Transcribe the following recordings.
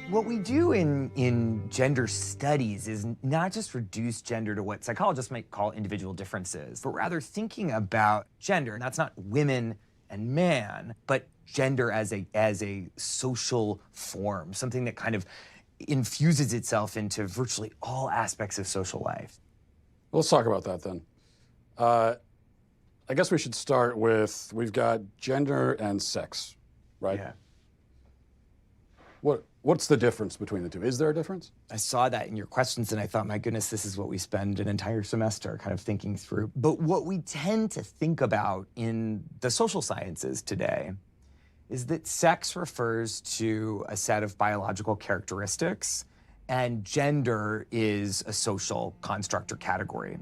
What we do in gender studies is not just reduce gender to what psychologists might call individual differences, but rather thinking about gender, and that's not women and man, but gender as a social form, something that kind of infuses itself into virtually all aspects of social life. Let's talk about that then. I guess we should start with, we've got gender and sex, right? Yeah. What's the difference between the two? Is there a difference? I saw that in your questions and I thought, my goodness, this is what we spend an entire semester kind of thinking through. But what we tend to think about in the social sciences today is that sex refers to a set of biological characteristics and gender is a social construct or category.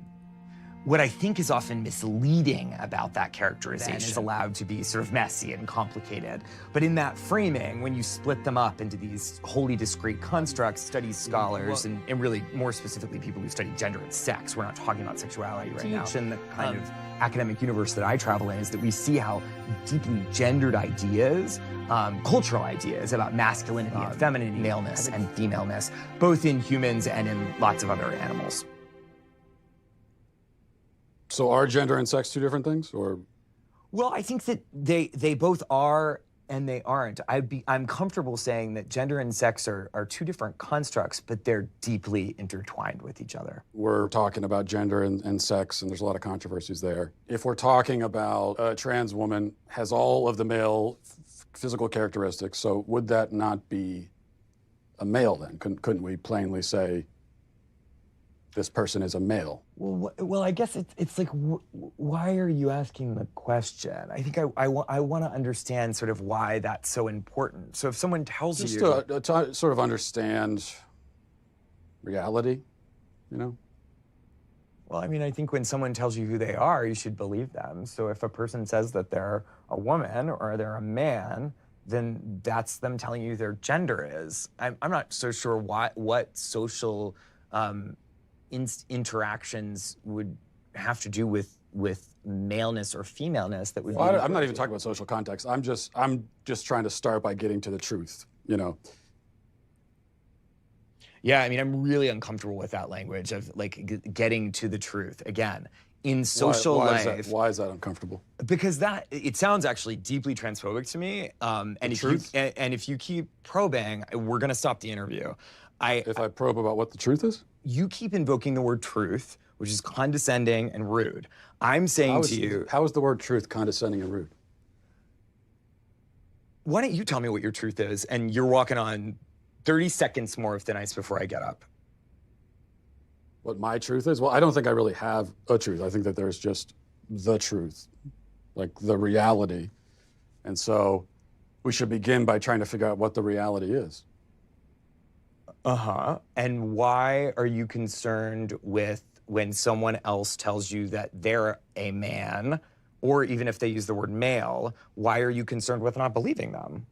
What I think is often misleading about that characterization is allowed to be sort of messy and complicated. But in that framing, when you split them up into these wholly discrete constructs, studies scholars, and really more specifically people who study gender and sex, we're not talking about sexuality right now. In the kind of academic universe that I travel in is that we see how deeply gendered ideas, cultural ideas about masculinity and femininity, maleness and femaleness, both in humans and in lots of other animals. So are gender and sex two different things, or? Well, I think that they both are and they aren't. I'm comfortable saying that gender and sex are two different constructs, but they're deeply intertwined with each other. We're talking about gender and sex, and there's a lot of controversies there. If we're talking about a trans woman has all of the male physical characteristics, so would that not be a male then? Couldn't we plainly say, this person is a male? Well, I guess it's like, why are you asking the question? I think I want to understand sort of why that's so important. So if someone tells you... Just to sort of understand reality, you know? Well, I mean, I think when someone tells you who they are, you should believe them. So if a person says that they're a woman or they're a man, then that's them telling you their gender is. I'm not so sure what social... interactions would have to do with maleness or femaleness that would be... I'm not even talking about social context. I'm just trying to start by getting to the truth, you know? Yeah, I mean, I'm really uncomfortable with that language of like getting to the truth. Again, in social life... Why is that uncomfortable? Because it sounds actually deeply transphobic to me. And if you keep probing, we're gonna stop the interview. If I probe about what the truth is? You keep invoking the word truth, which is condescending and rude. I'm saying to you... How is the word truth condescending and rude? Why don't you tell me what your truth is, and you're walking on 30 seconds more of thin ice before I get up. What my truth is? Well, I don't think I really have a truth. I think that there's just the truth, like the reality. And so we should begin by trying to figure out what the reality is. Uh-huh. And why are you concerned with when someone else tells you that they're a man, or even if they use the word male, why are you concerned with not believing them?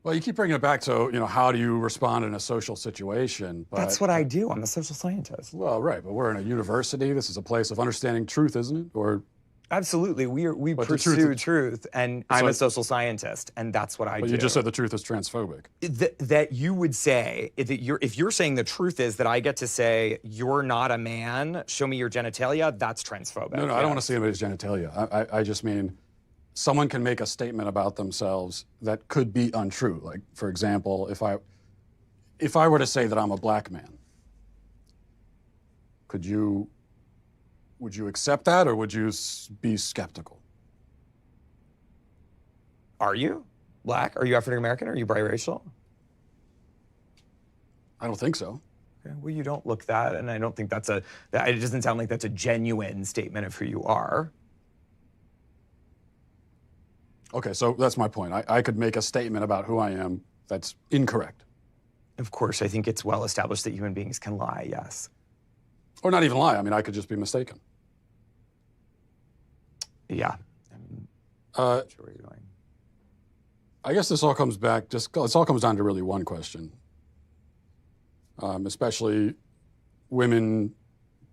Well, you keep bringing it back to, you know, how do you respond in a social situation? But, that's what I do. I'm a social scientist. Well, right, but we're in a university. This is a place of understanding truth, isn't it? Or... Absolutely, we pursue truth, and I'm a social scientist, and that's what I do. But you just said the truth is transphobic. That you would say, that if you're saying the truth is that I get to say, you're not a man, show me your genitalia, that's transphobic. No, I don't want to see anybody's genitalia. I just mean, someone can make a statement about themselves that could be untrue. Like, for example, if I were to say that I'm a black man, would you accept that, or would you be skeptical? Are you black? Are you African American? Are you biracial? I don't think so. Okay, well, you don't look that, and I don't think it doesn't sound like that's a genuine statement of who you are. Okay, so that's my point. I could make a statement about who I am that's incorrect. Of course, I think it's well established that human beings can lie, yes. Or not even lie. I mean, I could just be mistaken. Yeah. I'm sure where you're going. I guess this all comes back, it all comes down to really one question. Especially women,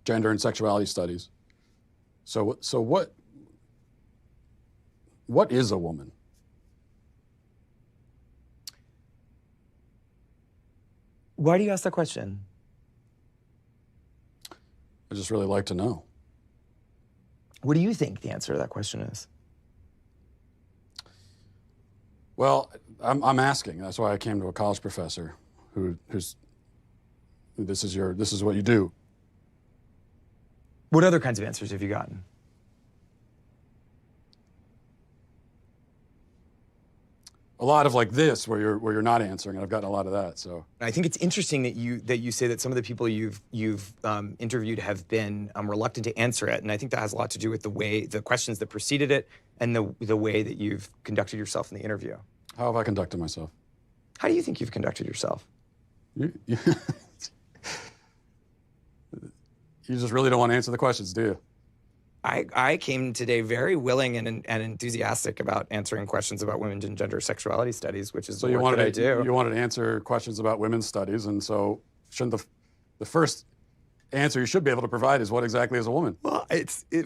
gender and sexuality studies. So what is a woman? Why do you ask that question? I just really like to know. What do you think the answer to that question is? Well, I'm asking. That's why I came to a college professor who's this is what you do. What other kinds of answers have you gotten? A lot of like this, where you're not answering, and I've gotten a lot of that. So I think it's interesting that you say that some of the people you've interviewed have been reluctant to answer it, and I think that has a lot to do with the questions that preceded it, and the way that you've conducted yourself in the interview. How have I conducted myself? How do you think you've conducted yourself? You just really don't want to answer the questions, do you? I came today very willing and enthusiastic about answering questions about women's and gender sexuality studies, which is So the you work wanted that I do. You wanted to answer questions about women's studies, and so shouldn't the first answer you should be able to provide is what exactly is a woman? Well,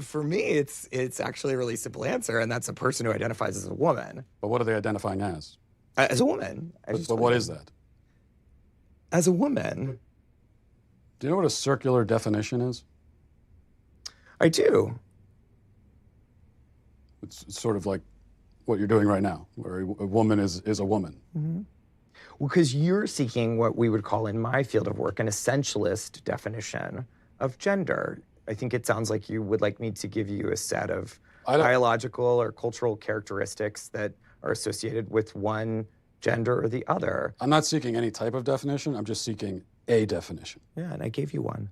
for me, it's actually a really simple answer, and that's a person who identifies as a woman. But what are they identifying as? As a woman. But what is that? As a woman. Do you know what a circular definition is? I do. It's sort of like what you're doing right now, where a woman is a woman. Mm-hmm. Well, because you're seeking what we would call in my field of work an essentialist definition of gender. I think it sounds like you would like me to give you a set of biological or cultural characteristics that are associated with one gender or the other. I'm not seeking any type of definition. I'm just seeking a definition. Yeah, and I gave you one.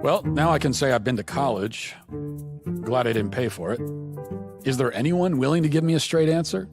Well, now I can say I've been to college. Glad I didn't pay for it. Is there anyone willing to give me a straight answer?